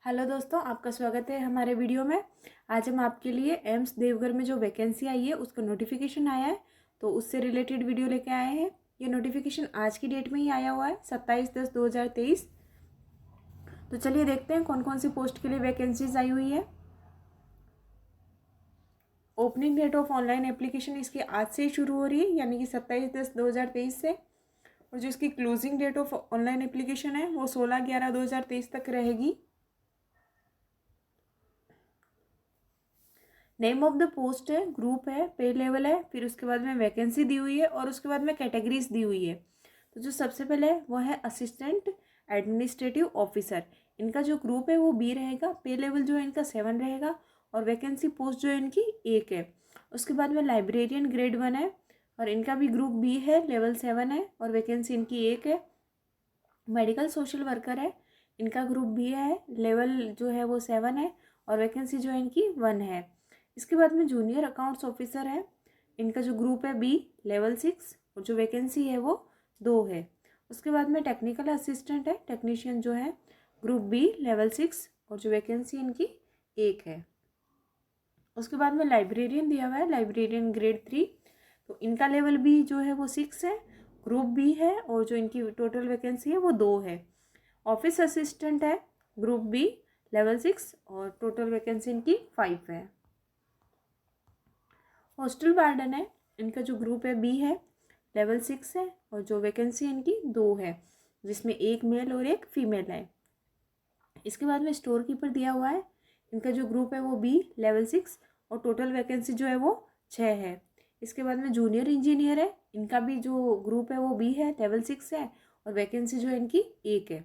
Hello दोस्तों, आपका स्वागत है हमारे वीडियो में। आज हम आपके लिए एम्स देवघर में जो वैकेंसी आई है उसका नोटिफिकेशन आया है, तो उससे रिलेटेड वीडियो लेके आए हैं। ये नोटिफिकेशन आज की डेट में ही आया हुआ है 27/10/2023। तो चलिए देखते हैं कौन कौन सी पोस्ट के लिए वैकेंसीज आई हुई है। Opening date of online application इसकी आज से ही शुरू हो रही है, यानी कि 27/10/2023 से। और जो इसकी closing date of online application है वो 16/11/2023 तक रहेगी। नेम ऑफ द पोस्ट है, ग्रुप है, पे लेवल है, फिर उसके बाद में वैकेंसी दी हुई है और उसके बाद में कैटेगरीज दी हुई है। तो जो सबसे पहले है वो है असिस्टेंट एडमिनिस्ट्रेटिव ऑफिसर। इनका जो ग्रुप है वो बी रहेगा, पे लेवल जो है इनका 7 रहेगा और वैकेंसी पोस्ट जो है इनकी 1 है। उसके बाद में लाइब्रेरियन ग्रेड 1 है और इनका भी ग्रुप बी है, लेवल 7 है और वैकेंसी इनकी 1 है। मेडिकल सोशल वर्कर है, इनका ग्रुप बी है, लेवल जो है वो 7 है और वैकेंसी जो है इनकी 1 है। इसके बाद में जूनियर अकाउंट्स ऑफिसर है, इनका जो ग्रुप है बी, लेवल 6 और जो वैकेंसी है वो 2 है। उसके बाद में टेक्निकल असिस्टेंट है, टेक्नीशियन जो है ग्रुप बी, लेवल 6 और जो वैकेंसी इनकी 1 है। उसके बाद में लाइब्रेरियन दिया हुआ है, लाइब्रेरियन ग्रेड 3, तो इनका लेवल भी जो है वो 6 है, ग्रुप बी है और जो इनकी टोटल वैकेंसी है वो 2 है। ऑफिस असिस्टेंट है, ग्रुप बी, लेवल 6 और टोटल वैकेंसी इनकी 5 है। हॉस्टल वार्डन है, इनका जो ग्रुप है बी है, लेवल 6 है और जो वैकेंसी इनकी 2 है, जिसमें 1 मेल और 1 फीमेल है। इसके बाद में स्टोर कीपर दिया हुआ है, इनका जो ग्रुप है वो बी, लेवल 6 और टोटल वैकेंसी जो है वो 6 है। इसके बाद में जूनियर इंजीनियर है, इनका भी जो ग्रुप है वो बी है, लेवल 6 है और वैकेंसी जो है इनकी 1 है।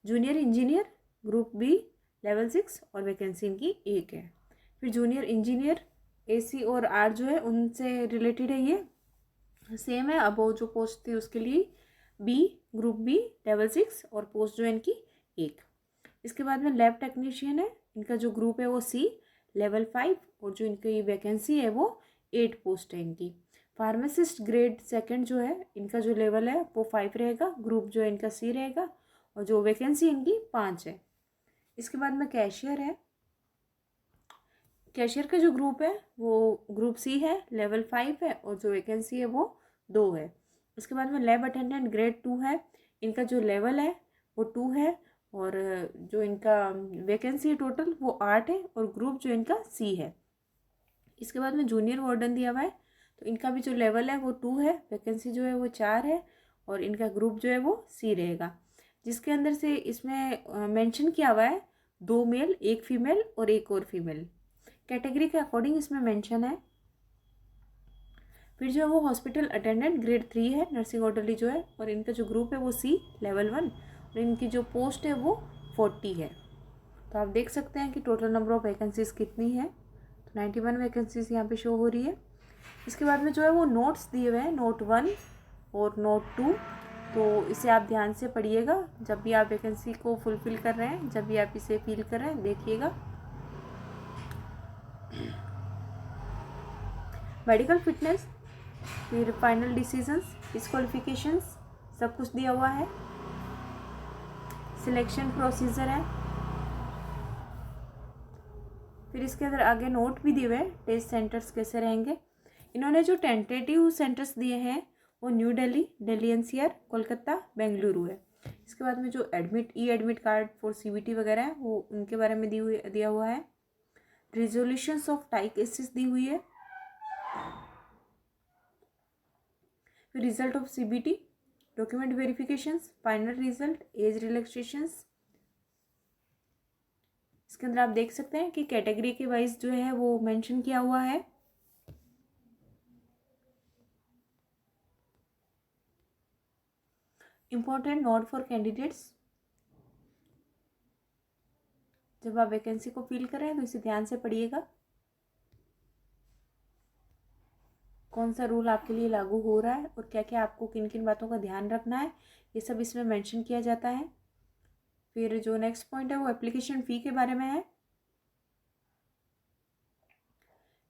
Junior engineer group B, level 6 और वैकेंसी इनकी 1 है। फिर जूनियर इंजीनियर AC और R जो है उनसे रिलेटेड है, ये सेम है। अब वो जो पोस्ट थी उसके लिए बी, ग्रुप बी, लेवल 6 और पोस्ट जो है इनकी 1। इसके बाद में लैब टेक्नीशियन है, इनका जो ग्रुप है वो C, लेवल 5 और जो इनकी वैकेंसी है वो 8 पोस्ट है इनकी। फार्मासिस्ट ग्रेड 2 जो है, इनका जो लेवल है वो 5 रहेगा, ग्रुप जो है इनका C रहेगा और जो वैकेंसी इनकी 5 है। इसके बाद में कैशियर है, कैशियर का जो ग्रुप है वो ग्रुप C है, लेवल 5 है और जो वैकेंसी है वो 2 है। इसके बाद में लैब अटेंडेंट ग्रेड 2 है, इनका जो लेवल है वो 2 है और जो इनका वैकेंसी है टोटल वो 8 है और ग्रुप जो इनका C है। इसके बाद में जूनियर वार्डन दिया हुआ है, तो इनका भी जो लेवल है वो 2 है, वैकेंसी जो है वो 4 है और इनका ग्रुप जो है वो C रहेगा, जिसके अंदर से इसमें मेंशन किया हुआ है 2 मेल, 1 फीमेल और 1 और फीमेल। कैटेगरी के अकॉर्डिंग इसमें मेंशन है। फिर जो है वो हॉस्पिटल अटेंडेंट ग्रेड 3 है, नर्सिंग ऑर्डरली जो है और इनका जो ग्रुप है वो C, लेवल 1 और इनकी जो पोस्ट है वो 40 है। तो आप देख सकते हैं कि टोटल नंबर ऑफ वैकेंसीज कितनी है, तो 91 वैकेंसीज यहाँ पे शो हो रही है। इसके बाद में जो है वो नोट्स दिए हुए हैं, नोट 1 और नोट 2, तो इसे आप ध्यान से पढ़िएगा जब भी आप वैकेंसी को फुलफिल कर रहे हैं, जब भी आप इसे फिल कर रहे हैं, देखिएगा। मेडिकल फिटनेस, फिर फाइनल डिसीजंस, डिस्क्वालिफिकेशंस, सब कुछ दिया हुआ है। सिलेक्शन प्रोसीजर है, फिर इसके अंदर आगे नोट भी दिए हुए हैं, टेस्ट सेंटर्स कैसे रहेंगे। इन्होंने जो टेंटेटिव सेंटर्स दिए हैं वो न्यू दिल्ली, दिल्ली NCR, कोलकाता, बेंगलुरु है। इसके बाद में जो एडमिट कार्ड फॉर CVT वगैरह है वो उनके बारे में दिया हुआ है। रिजोल्यूशंस ऑफ टाई केसेस दी हुई है। फिर result of CBT, document verifications, final result, age relaxations. इसके अंदर आप देख सकते हैं कि कैटेगरी के वाइज जो है वो मेंशन किया हुआ है। इम्पोर्टेंट नोट फॉर कैंडिडेट्स, जब आप वैकेंसी को फिल कर रहे हैं तो इसे ध्यान से पढ़िएगा, कौन सा रूल आपके लिए लागू हो रहा है और क्या क्या आपको किन किन बातों का ध्यान रखना है, ये सब इसमें मेंशन किया जाता है। फिर जो नेक्स्ट पॉइंट है वो एप्लीकेशन फ़ी के बारे में है।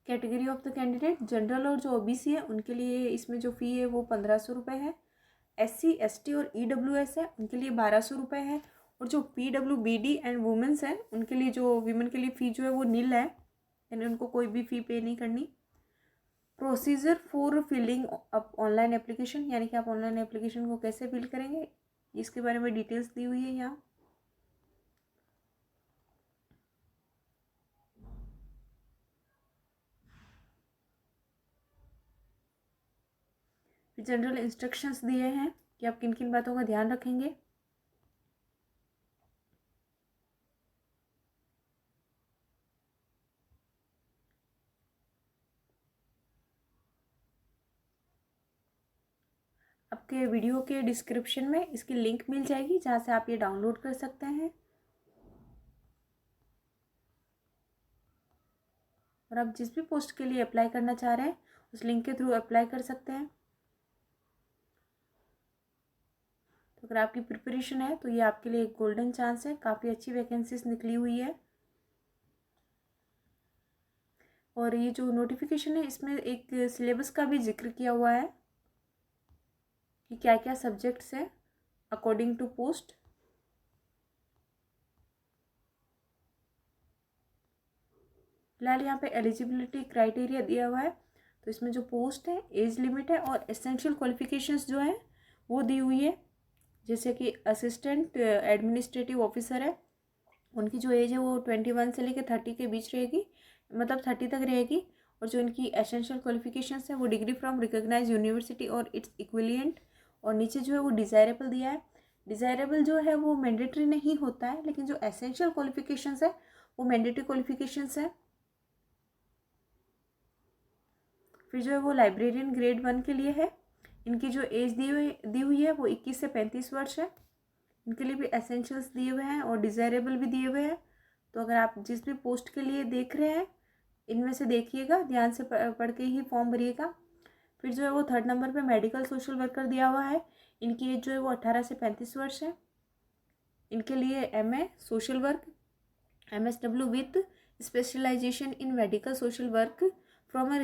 Category of the candidate, general और जो OBC है उनके लिए इसमें जो फ़ी है वो 1500 रुपये है। SC ST और EWS है उनके लिए 1200 रुपये है और जो PWBD एंड वुमेन्स है उनके लिए, जो वीमेन के लिए फ़ी जो है वो नील है, यानी उनको कोई भी फ़ी पे नहीं करनी। Procedure for filling up online application, यानी कि आप ऑनलाइन एप्लीकेशन को कैसे फिल करेंगे, इसके बारे में डिटेल्स दी हुई है यहाँ। फिर जनरल इंस्ट्रक्शंस दिए हैं कि आप किन किन बातों का ध्यान रखेंगे। आपके वीडियो के डिस्क्रिप्शन में इसकी लिंक मिल जाएगी जहाँ से आप ये डाउनलोड कर सकते हैं और आप जिस भी पोस्ट के लिए अप्लाई करना चाह रहे हैं उस लिंक के थ्रू अप्लाई कर सकते हैं। तो अगर आपकी प्रिपरेशन है तो ये आपके लिए एक गोल्डन चांस है, काफ़ी अच्छी वैकेंसीज निकली हुई है। और ये जो नोटिफिकेशन है इसमें एक सिलेबस का भी जिक्र किया हुआ है कि क्या क्या सब्जेक्ट्स हैं अकॉर्डिंग टू पोस्ट। फिलहाल यहाँ पे एलिजिबिलिटी क्राइटेरिया दिया हुआ है, तो इसमें जो पोस्ट है, एज लिमिट है और एसेंशियल क्वालिफिकेशंस जो है वो दी हुई है। जैसे कि असिस्टेंट एडमिनिस्ट्रेटिव ऑफिसर है, उनकी जो एज है वो 21 से लेकर 30 के बीच रहेगी, मतलब 30 तक रहेगी। और जो इनकी एसेंशियल क्वालिफिकेशंस है वो डिग्री फ्रॉम रिकॉग्नाइज्ड यूनिवर्सिटी और इट्स इक्विलिएंट। और नीचे जो है वो डिज़ायरेबल दिया है। डिज़ायरेबल जो है वो मैंडेटरी नहीं होता है, लेकिन जो एसेंशियल क्वालिफिकेशंस है वो मैंडेटरी क्वालिफिकेशंस है। फिर जो है वो लाइब्रेरियन ग्रेड 1 के लिए है। इनकी जो एज दी हुई है वो 21 से 35 वर्ष है। इनके लिए भी एसेंशियल्स दिए हुए हैं और डिज़ायरेबल भी दिए हुए हैं। तो अगर आप जिस भी पोस्ट के लिए देख रहे हैं इनमें से देखिएगा, ध्यान से पढ़ के ही फॉर्म भरिएगा। फिर जो है वो 3rd नंबर पे मेडिकल सोशल वर्कर दिया हुआ है। इनकी एज जो है वो 18 से 35 वर्ष है। इनके लिए MA social work, MSW with specialisation in medical social work from a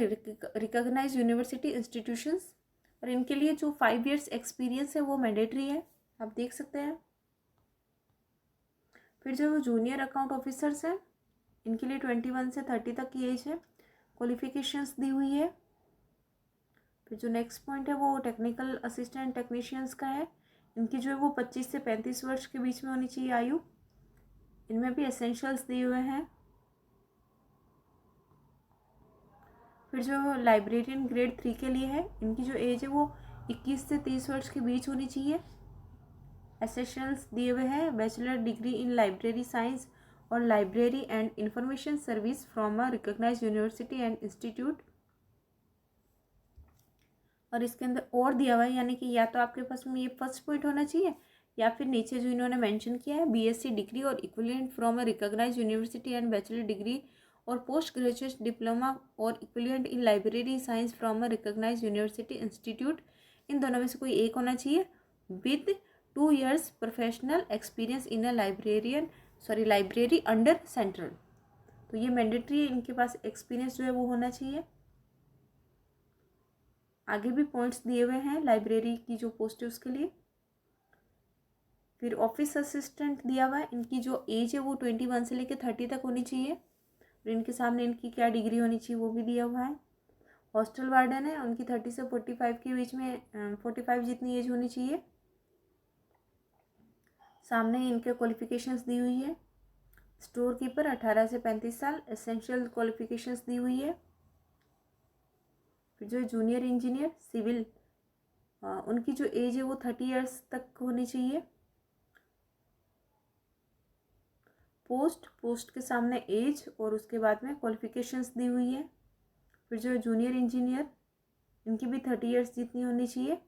recognised university institutions. और इनके लिए जो 5 years एक्सपीरियंस है वो मैंडेटरी है, आप देख सकते हैं। फिर जो वो जूनियर अकाउंट ऑफिसर्स हैं, इनके लिए 21 से 30 तक की एज है, क्वालिफिकेशंस दी हुई है। फिर जो नेक्स्ट पॉइंट है वो टेक्निकल असिस्टेंट टेक्नीशियंस का है। इनकी जो है वो 25 से 35 वर्ष के बीच में होनी चाहिए आयु। इनमें भी एसेंशियल्स दिए हुए हैं। फिर जो लाइब्रेरियन ग्रेड 3 के लिए है, इनकी जो एज है वो 21 से 30 वर्ष के बीच होनी चाहिए। एसेंशियल्स दिए हुए हैं bachelor degree in library science और library and information service from a recognised university and institute. और इसके अंदर और दिया हुआ है, यानी कि या तो आपके पास में ये फर्स्ट पॉइंट होना चाहिए या फिर नीचे जो इन्होंने मेंशन किया है BSc डिग्री और equivalent from a recognised university and bachelor degree और पोस्ट ग्रेजुएट डिप्लोमा और equivalent in library science from a recognised university institute. इन दोनों में से कोई एक होना चाहिए with 2 years professional experience in a library under central. तो ये मैंडेटरी है, इनके पास एक्सपीरियंस जो है वो होना चाहिए। आगे भी पॉइंट्स दिए हुए हैं लाइब्रेरी की जो पोस्ट है उसके लिए। फिर ऑफिस असिस्टेंट दिया हुआ है, इनकी जो एज है वो 21 से लेकर 30 तक होनी चाहिए। और इनके सामने इनकी क्या डिग्री होनी चाहिए वो भी दिया हुआ है। हॉस्टल वार्डन है, उनकी 30 से 45 के बीच में 45 जितनी एज होनी चाहिए। सामने इनके क्वालिफिकेशंस दी हुई है। स्टोर कीपर 18 से 35 साल, एसेंशियल क्वालिफिकेशंस दी हुई है। फिर जो जूनियर इंजीनियर सिविल, उनकी जो एज है वो 30 years तक होनी चाहिए। पोस्ट के सामने एज और उसके बाद में क्वालिफिकेशंस दी हुई है। फिर जो जूनियर इंजीनियर, इनकी भी 30 years जितनी होनी चाहिए।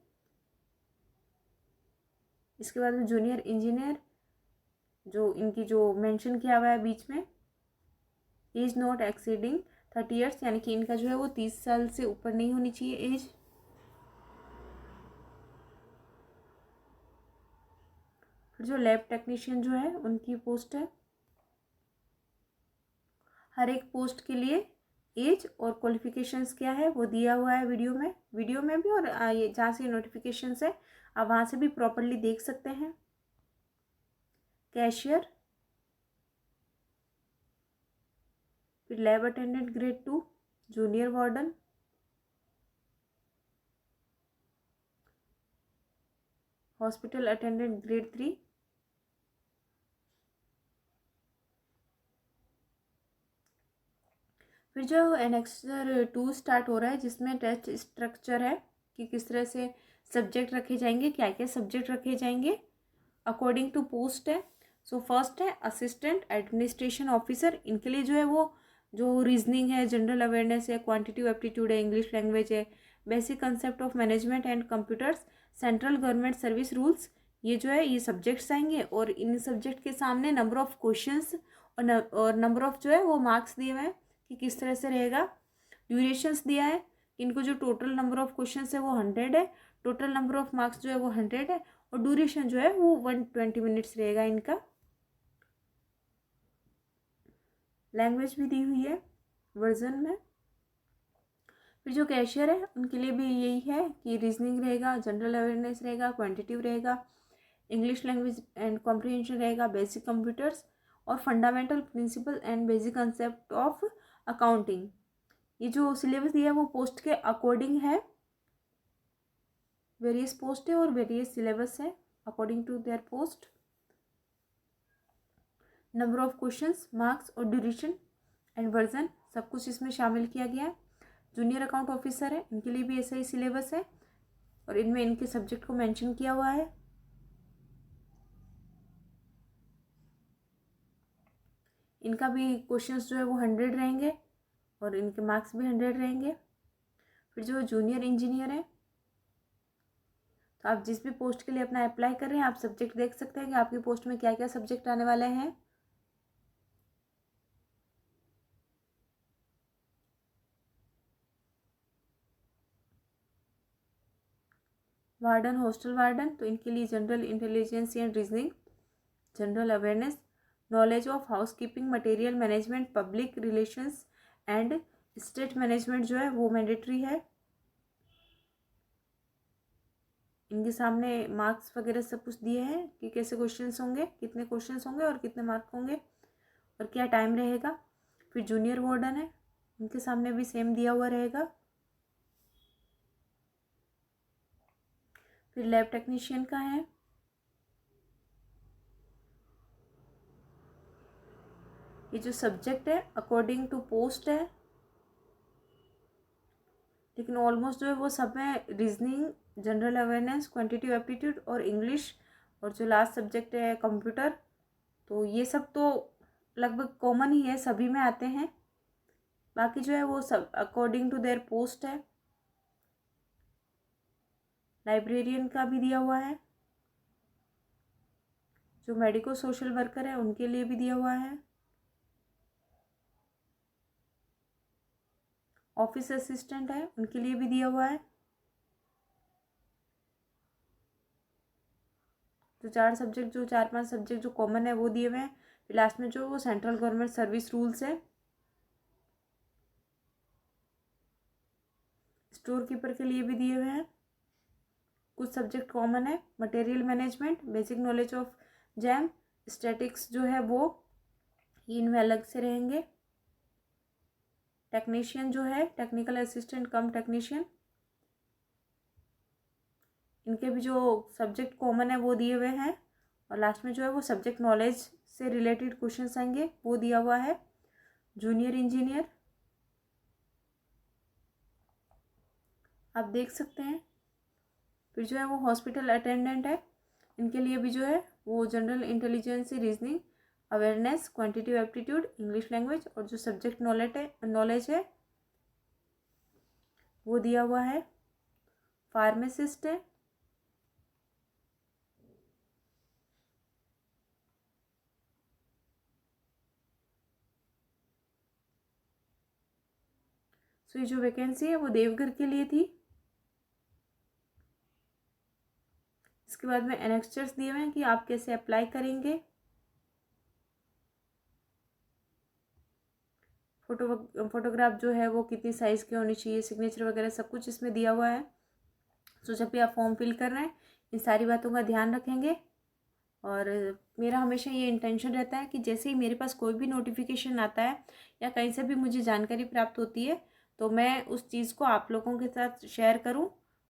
इसके बाद में जूनियर इंजीनियर जो इनकी जो मेंशन किया हुआ है बीच में, एज नॉट एक्सीडिंग 30 years, यानी कि इनका जो है वो 30 साल से ऊपर नहीं होनी चाहिए एज। फिर जो लैब टेक्नीशियन जो है उनकी पोस्ट है। हर एक पोस्ट के लिए एज और क्वालिफिकेशंस क्या है वो दिया हुआ है वीडियो में भी, और ये जहाँ से नोटिफिकेशंस है आप वहाँ से भी प्रॉपरली देख सकते हैं। कैशियर, फिर lab attendant grade 2, junior warden, hospital attendant grade 3, फिर जो एनेक्सर 2 स्टार्ट हो रहा है जिसमें टेस्ट स्ट्रक्चर है कि किस तरह से सब्जेक्ट रखे जाएंगे, क्या क्या सब्जेक्ट रखे जाएंगे अकॉर्डिंग टू पोस्ट है। सो फर्स्ट है असिस्टेंट एडमिनिस्ट्रेशन ऑफिसर, इनके लिए जो है वो जो रीजनिंग है, जनरल अवेयरनेस है, क्वांटिटिव एप्टीट्यूड है, इंग्लिश लैंग्वेज है, basic concept of management and computers, central government service rules, ये जो है ये सब्जेक्ट्स आएंगे। और इन सब्जेक्ट के सामने नंबर ऑफ क्वेश्चंस और नंबर ऑफ जो है वो मार्क्स दिए हुए हैं कि किस तरह से रहेगा। ड्यूरेशंस दिया है, इनको जो टोटल नंबर ऑफ क्वेश्चंस है वो 100 है, टोटल नंबर ऑफ मार्क्स जो है वो 100 है, और ड्यूरेशन जो है वो 120 मिनट्स रहेगा इनका। लैंग्वेज भी दी हुई है वर्जन में। फिर जो कैशियर है उनके लिए भी यही है कि रीजनिंग रहेगा, जनरल अवेयरनेस रहेगा, क्वांटिटिव रहेगा, इंग्लिश लैंग्वेज एंड कॉम्प्रिहेंशन रहेगा, बेसिक कंप्यूटर्स और fundamental principle and basic concept of accounting. ये जो सिलेबस दिया है वो पोस्ट के अकॉर्डिंग है, वेरियस पोस्ट है और वेरियस सिलेबस है according to their post. Number of questions, marks और ड्यूरेशन एंड वर्जन सब कुछ इसमें शामिल किया गया है। जूनियर अकाउंट ऑफिसर है, इनके लिए भी ऐसा ही सिलेबस है और इनमें इनके सब्जेक्ट को मेंशन किया हुआ है। इनका भी क्वेश्चंस जो है वो 100 रहेंगे और इनके मार्क्स भी 100 रहेंगे। फिर जो जूनियर इंजीनियर है, तो आप जिस भी पोस्ट के लिए अपना अप्लाई कर रहे हैं आप सब्जेक्ट देख सकते हैं कि आपकी पोस्ट में क्या क्या सब्जेक्ट आने वाले हैं। वार्डन, हॉस्टल वार्डन, तो इनके लिए general intelligence and reasoning, general awareness, knowledge of housekeeping, material management, public relations and state management जो है वो मैंडेटरी है। इनके सामने मार्क्स वगैरह सब कुछ दिए हैं कि कैसे क्वेश्चंस होंगे, कितने क्वेश्चंस होंगे और कितने मार्क होंगे और क्या टाइम रहेगा। फिर जूनियर वार्डन है, इनके सामने भी सेम दिया हुआ रहेगा। फिर लैब टेक्नीशियन का है, ये जो सब्जेक्ट है अकॉर्डिंग टू पोस्ट है, लेकिन ऑलमोस्ट जो है वो सब में reasoning, general awareness, quantitative aptitude और इंग्लिश, और जो लास्ट सब्जेक्ट है कंप्यूटर, तो ये सब तो लगभग कॉमन ही है, सभी में आते हैं। बाकी जो है वो सब अकॉर्डिंग टू देयर पोस्ट है। लाइब्रेरियन का भी दिया हुआ है, जो मेडिको सोशल वर्कर है उनके लिए भी दिया हुआ है। ऑफिस असिस्टेंट है उनके लिए भी दिया हुआ है। जो 4 सब्जेक्ट, जो 4-5 सब्जेक्ट जो कॉमन है वो दिए हुए हैं। फिर लास्ट में जो वो सेंट्रल गवर्नमेंट सर्विस रूल्स है। स्टोर कीपर के लिए भी दिए हुए हैं। कुछ सब्जेक्ट कॉमन है, material management, basic knowledge of jam, statics जो है वो इनमें अलग से रहेंगे। टेक्नीशियन जो है, टेक्निकल असिस्टेंट कम टेक्नीशियन, इनके भी जो सब्जेक्ट कॉमन है वो दिए हुए हैं। और लास्ट में जो है वो सब्जेक्ट नॉलेज से रिलेटेड क्वेश्चंस आएंगे वो दिया हुआ है। जूनियर इंजीनियर आप देख सकते हैं। फिर जो है वो हॉस्पिटल अटेंडेंट है, इनके लिए भी जो है वो general intelligence, reasoning, awareness, quantitative aptitude, English language और जो सब्जेक्ट नॉलेज है वो दिया हुआ है। फार्मासिस्ट है, सो ये जो वैकेंसी है वो देवघर के लिए थी। इसके बाद में एनेक्स्चर्स दिए हुए हैं कि आप कैसे अप्लाई करेंगे। फोटोग्राफ जो है वो कितनी साइज़ की होनी चाहिए, सिग्नेचर वगैरह सब कुछ इसमें दिया हुआ है। सो जब भी आप फॉर्म फिल कर रहे हैं इन सारी बातों का ध्यान रखेंगे। और मेरा हमेशा ये इंटेंशन रहता है कि जैसे ही मेरे पास कोई भी नोटिफिकेशन आता है या कहीं से भी मुझे जानकारी प्राप्त होती है तो मैं उस चीज़ को आप लोगों के साथ शेयर करूं